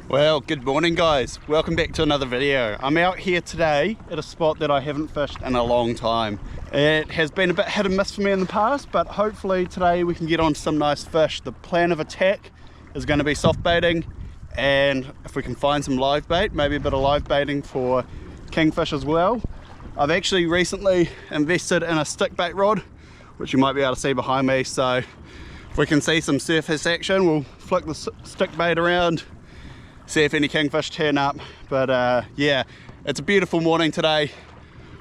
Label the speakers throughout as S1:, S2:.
S1: Well, good morning guys, welcome back to another video. I'm out here today at a spot that I haven't fished in a long time. It has been a bit hit and miss for me in the past, but hopefully today we can get on some nice fish. The plan of attack is going to be soft baiting, and if we can find some live bait, maybe a bit of live baiting for kingfish as well. I've actually recently invested in a stick bait rod, which you might be able to see behind me, so if we can see some surface action, we'll flick the stick bait around, see if any kingfish turn up. But yeah, it's a beautiful morning today.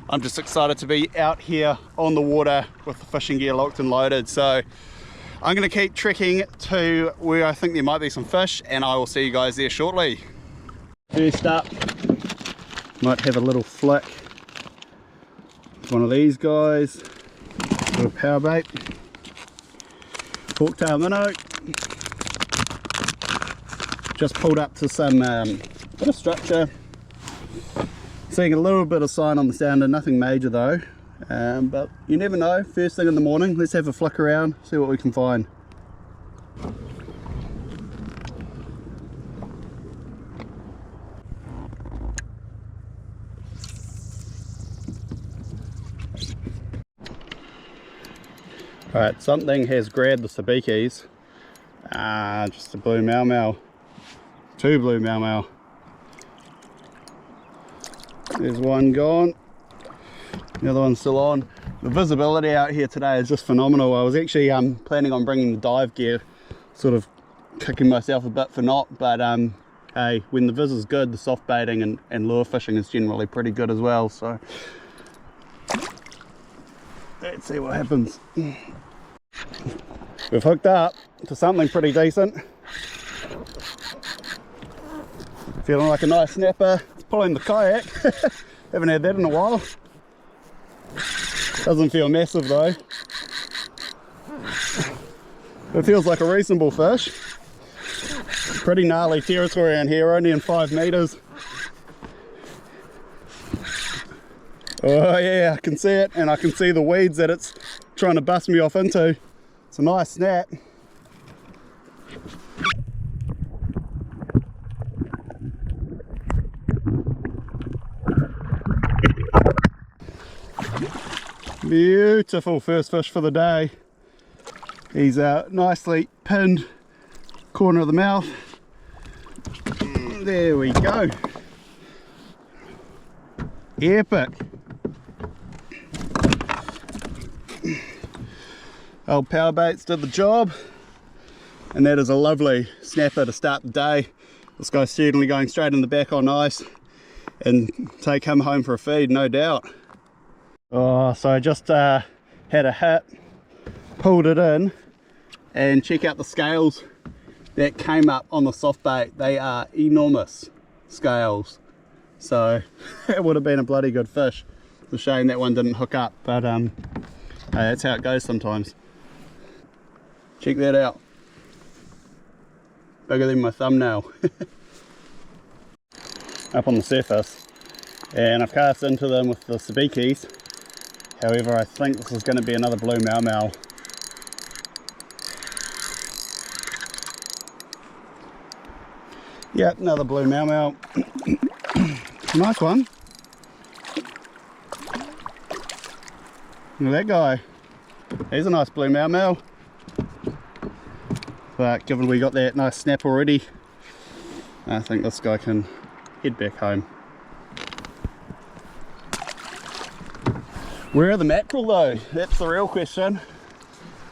S1: I'm just excited to be out here on the water with the fishing gear locked and loaded. So I'm going to keep trekking to where I think there might be some fish, and I will see you guys there shortly. First up, might have a little flick. One of these guys, little power bait, forktail minnow. Just pulled up to some bit of structure, seeing a little bit of sign on the sounder, nothing major though, but you never know. First thing in the morning, let's have a flick around, see what we can find. Alright, something has grabbed the sabikis. Just a blue mau-mau. Two blue mau-mau. There's one gone, the other one's still on. The visibility out here today is just phenomenal. I was actually planning on bringing the dive gear, sort of kicking myself a bit for not, but hey, when the vis is good, the soft baiting and lure fishing is generally pretty good as well. So let's see what happens. We've hooked up to something pretty decent. Feeling like a nice snapper. It's pulling the kayak. Haven't had that in a while. Doesn't feel massive though. It feels like a reasonable fish. Pretty gnarly territory around here, only in 5 meters. Oh yeah, I can see it, and I can see the weeds that it's trying to bust me off into. It's a nice snap. Beautiful first fish for the day. He's nicely pinned, corner of the mouth. There we go. Epic. Old power baits did the job, and that is a lovely snapper to start the day. This guy's certainly going straight in the back on ice and take him home for a feed, no doubt. Oh, so I just had a hit, pulled it in, and check out the scales that came up on the soft bait. They are enormous scales, so it would have been a bloody good fish. It's a shame that one didn't hook up, but hey, that's how it goes sometimes. Check that out, bigger than my thumbnail. Up on the surface, and I've cast into them with the sabikis. However, I think this is going to be another blue mau-mau. Yep, another blue mau-mau. Nice one. Look at that guy. He's a nice blue mau-mau. But given we got that nice snap already, I think this guy can head back home. Where are the mackerel though? That's the real question.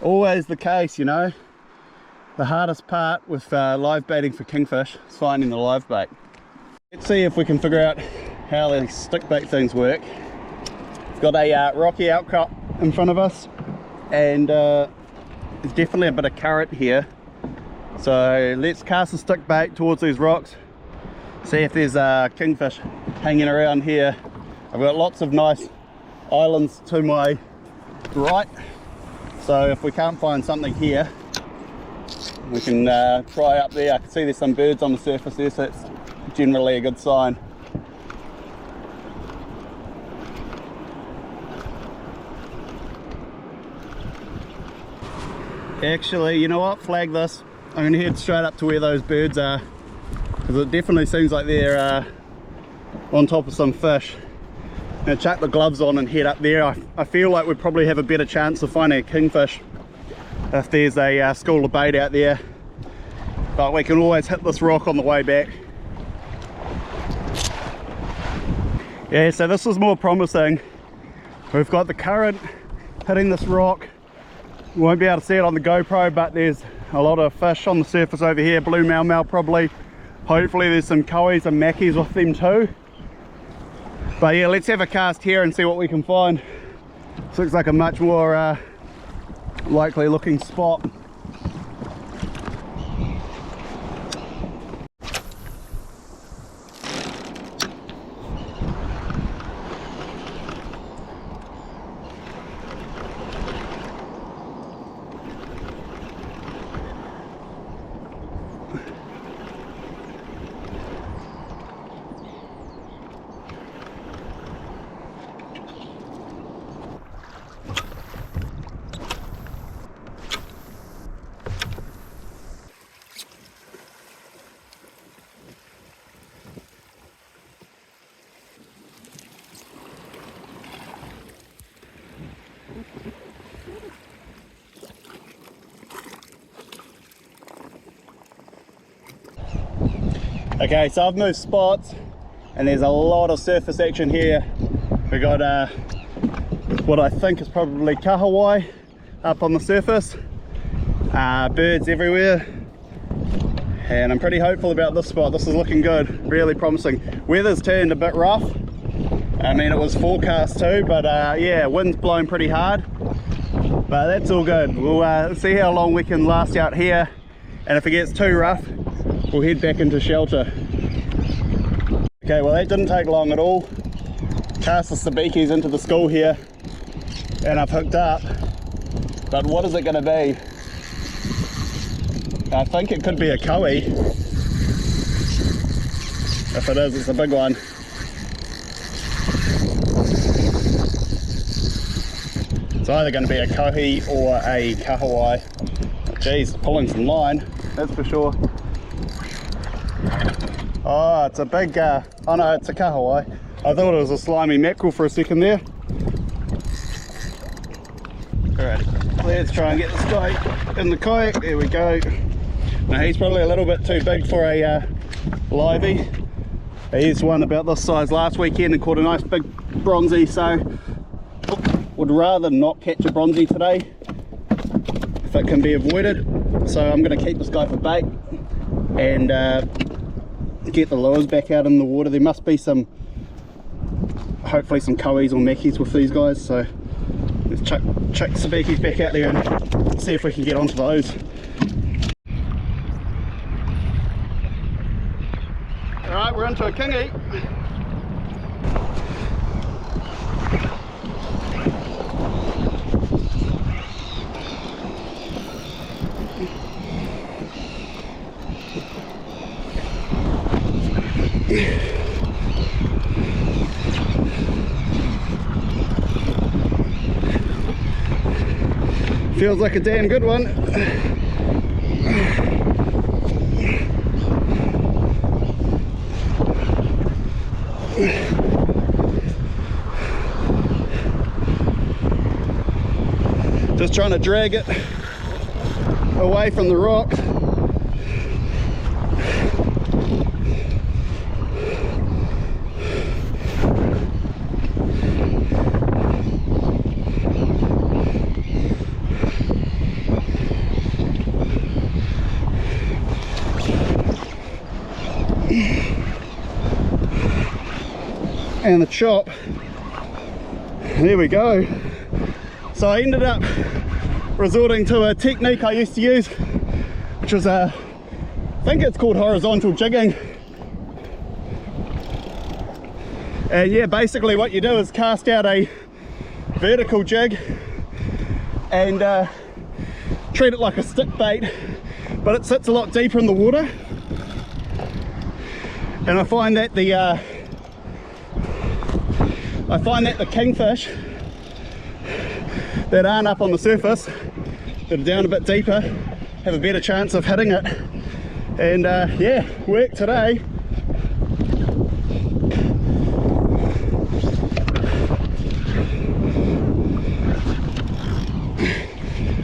S1: Always the case, you know. The hardest part with live baiting for kingfish is finding the live bait. Let's see if we can figure out how these stick bait things work. We've got a rocky outcrop in front of us, and there's definitely a bit of current here. So let's cast the stick bait towards these rocks, see if there's kingfish hanging around here. I've got lots of nice islands to my right, so if we can't find something here, we can try up there. I can see there's some birds on the surface there, so that's generally a good sign. Actually, you know what, flag this. I'm going to head straight up to where those birds are, because because it definitely seems like they're on top of some fish. Now chuck the gloves on and head up there. I feel like we'd probably have a better chance of finding a kingfish if there's a school of bait out there, but we can always hit this rock on the way back. Yeah, so this is more promising. We've got the current hitting this rock. We won't be able to see it on the GoPro, but there's a lot of fish on the surface over here, blue mau probably. Hopefully there's some koi's and mackies with them too. But yeah, let's have a cast here and see what we can find. This looks like a much more likely looking spot. Okay, so I've moved spots and there's a lot of surface action here. We got what I think is probably kahawai up on the surface, birds everywhere, and I'm pretty hopeful about this spot. This is looking good, really promising. Weather's turned a bit rough. I mean, it was forecast too, but yeah, wind's blowing pretty hard, but that's all good. We'll see how long we can last out here, and if it gets too rough, we'll head back into shelter. Okay, well that didn't take long at all. Cast the sabikis into the school here and I've hooked up, but what is it going to be? I think it could be a koi. If it is, it's a big one. It's either going to be a koi or a kahawai. Geez, pulling some line, that's for sure. Oh, it's a big, oh no, it's a kahawai. I thought it was a slimy mackerel for a second there. Alright, let's try and get this guy in the kayak. There we go. Now he's probably a little bit too big for a livey. He's one about this size last weekend and caught a nice big bronzy, so would rather not catch a bronzy today if it can be avoided. So I'm going to keep this guy for bait and get the lures back out in the water. There must be some, hopefully some koi's or mackies with these guys, so let's chuck sabikis back out there and see if we can get onto those. Alright, we're into a kingy. Feels like a damn good one. Just trying to drag it away from the rock. And the chop, there we go. So I ended up resorting to a technique I used to use, which was I think it's called horizontal jigging. And yeah, basically what you do is cast out a vertical jig and treat it like a stick bait, but it sits a lot deeper in the water. And I find that the kingfish that aren't up on the surface, that are down a bit deeper, have a better chance of hitting it And yeah, work today.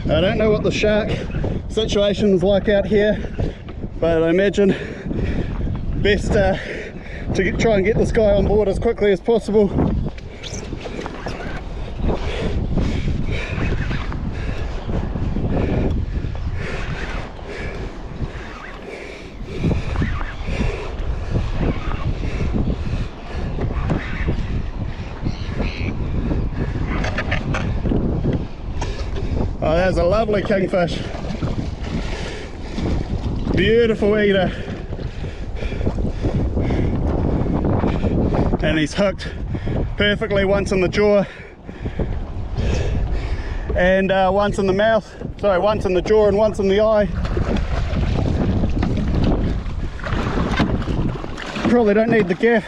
S1: I don't know what the shark situation is like out here, but I imagine best to try and get this guy on board as quickly as possible. Oh, there's a lovely kingfish. Beautiful eater. And he's hooked perfectly, once in the jaw and once in the mouth. Sorry, once in the jaw and once in the eye. Probably don't need the gaff.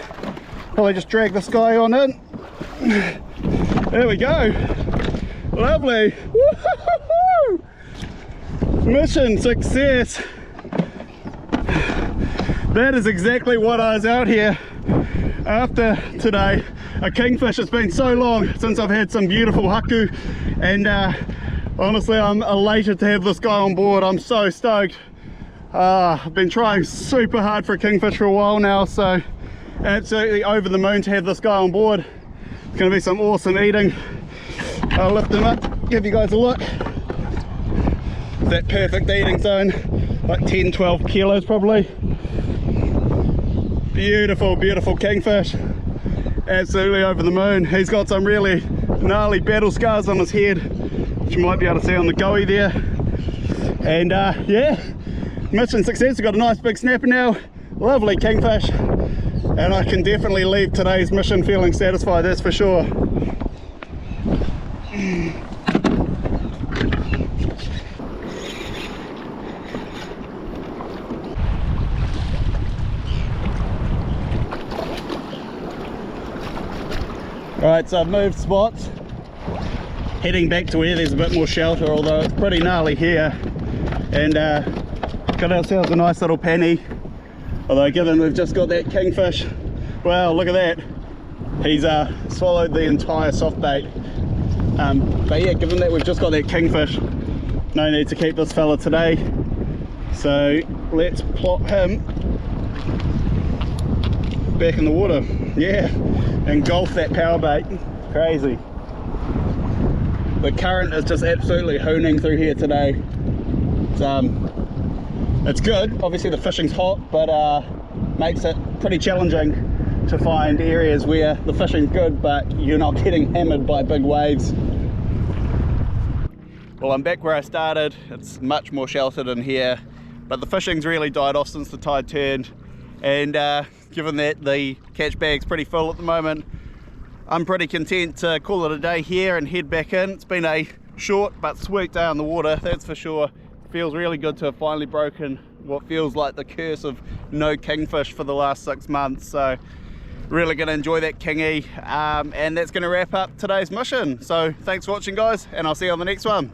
S1: Probably just drag this guy on in. There we go. Lovely. Woo-hoo-hoo-hoo! Mission success. That is exactly what I was out here after today. A kingfish. It's been so long since I've had some beautiful haku, and honestly I'm elated to have this guy on board. I'm so stoked. I've been trying super hard for a kingfish for a while now, so absolutely over the moon to have this guy on board. It's going to be some awesome eating. I'll lift him up, give you guys a look. That perfect eating zone, like 10-12 kilos probably. Beautiful, beautiful kingfish. Absolutely over the moon. He's got some really gnarly battle scars on his head, which you might be able to see on the goey there. And yeah, mission success. We've got a nice big snapper now. Lovely kingfish. And I can definitely leave today's mission feeling satisfied, that's for sure. Alright, so I've moved spots, heading back to where there's a bit more shelter, although it's pretty gnarly here. And got ourselves a nice little penny, although given we've just got that kingfish, wow, look at that, he's swallowed the entire soft bait. But yeah, given that we've just got that kingfish, no need to keep this fella today, so let's plop him back in the water. Yeah, engulf that power bait. Crazy. The current is just absolutely hooning through here today. It's good. Obviously the fishing's hot, but makes it pretty challenging to find areas where the fishing's good but you're not getting hammered by big waves. Well, I'm back where I started. It's much more sheltered in here, but the fishing's really died off since the tide turned, and given that the catch bag's pretty full at the moment, I'm pretty content to call it a day here and head back in. It's been a short but sweet day on the water, that's for sure. Feels really good to have finally broken what feels like the curse of no kingfish for the last 6 months. So really going to enjoy that kingy, and that's going to wrap up today's mission. So thanks for watching, guys, and I'll see you on the next one.